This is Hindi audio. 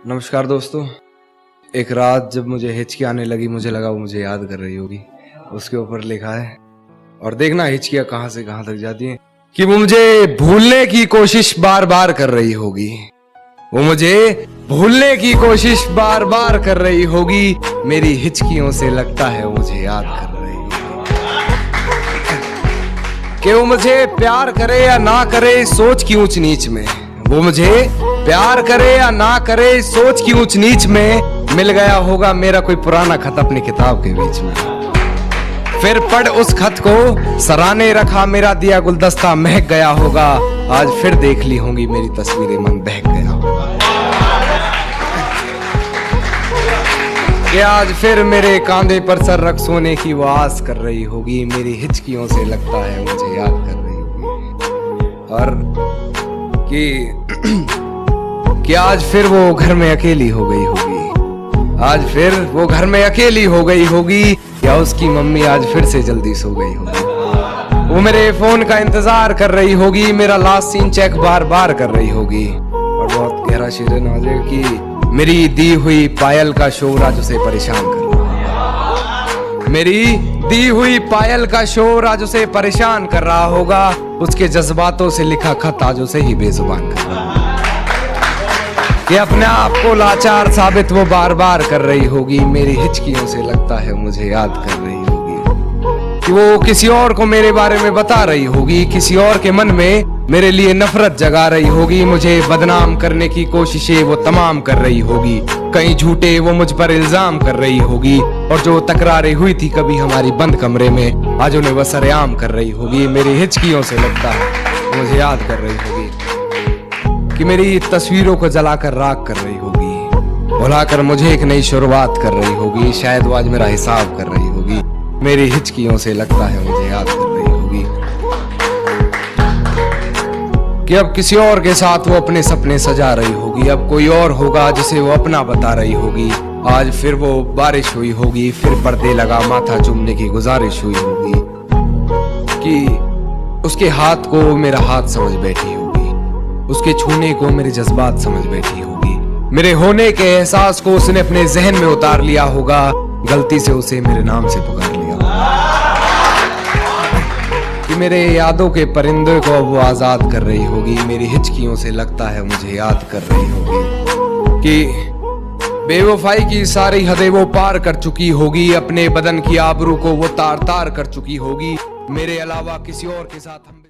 नमस्कार दोस्तों। एक रात जब मुझे हिचकी आने लगी, मुझे लगा वो मुझे याद कर रही होगी। उसके ऊपर लिखा है, और देखना हिचकियां कहां से कहां तक जाती हैं, कि वो मुझे भूलने की कोशिश बार बार कर रही होगी। वो मुझे भूलने की कोशिश बार बार कर रही होगी। मेरी हिचकियों से लगता है वो मुझे याद कर रही होगी। कि वो मुझे प्यार करे या ना करे सोच की ऊंच नीच में, वो मुझे प्यार करे या ना करे सोच की ऊंच नीच में, मिल गया होगा मेरा कोई पुराना खत अपनी किताब के बीच में। फिर पढ़ उस खत को सराहने रखा मेरा दिया गुलदस्ता महक गया होगा। आज फिर देख ली होंगी मेरी तस्वीरें, मन बहक गया होगा। कि आज फिर मेरे कांधे पर सर रख सोने की वो आस कर रही होगी। मेरी हिचकियों से लगता है मुझे याद कर रही होगी। और कि आज फिर वो घर में अकेली हो गई होगी। आज फिर वो घर में अकेली हो गई होगी, या उसकी मम्मी आज फिर से जल्दी सो गई होगी। वो मेरे फोन का इंतजार कर रही होगी, मेरा लास्ट सीन चेक बार बार कर रही होगी। और बहुत गहरा शेर है कि मेरी दी हुई पायल का शोर आज उसे परेशान कर रहा है। मेरी दी हुई पायल का शोर आज उसे परेशान कर रहा होगा। उसके जज्बातों से लिखा खत आज उसे ही बेजुबान कर रहा होगा। कि अपने आप को लाचार साबित वो बार बार कर रही होगी। मेरी हिचकियों से लगता है मुझे याद कर रही होगी। कि वो किसी और को मेरे बारे में बता रही होगी, किसी और के मन में मेरे लिए नफरत जगा रही होगी। मुझे बदनाम करने की कोशिशें वो तमाम कर रही होगी। कहीं झूठे वो मुझ पर इल्जाम कर रही होगी। और जो तकरारें हुई थी कभी हमारी बंद कमरे में, आज उन्हें वो सरेआम कर रही होगी। मेरी हिचकियों से लगता है मुझे याद कर रही होगी। कि मेरी तस्वीरों को जलाकर राख कर रही होगी, भुलाकर मुझे एक नई शुरुआत कर रही होगी। शायद वो आज मेरा हिसाब कर रही होगी। मेरी हिचकियों से लगता है मुझे याद कर रही होगी। कि अब किसी और के साथ वो अपने सपने सजा रही होगी। अब कोई और होगा जिसे वो अपना बता रही होगी। आज फिर वो बारिश हुई होगी, फिर पर्दे लगा माथा चूमने की गुजारिश हुई होगी। कि उसके हाथ को मेरा हाथ समझ बैठी होगी, उसके छूने को मेरे जज्बात समझ बैठी होगी। मेरे होने के एहसास को उसने अपने जहन में उतार लिया होगा। गलती से उसे मेरे नाम से पुकार लिया होगा। कि मेरे यादों के परिंदे को अब वो आजाद कर रही होगी। मेरी हिचकियों से लगता है मुझे याद कर रही होगी। कि बेवफाई की सारी हदें वो पार कर चुकी होगी। अपने बदन की आबरू को वो तार तार कर चुकी होगी। मेरे अलावा किसी और के साथ हम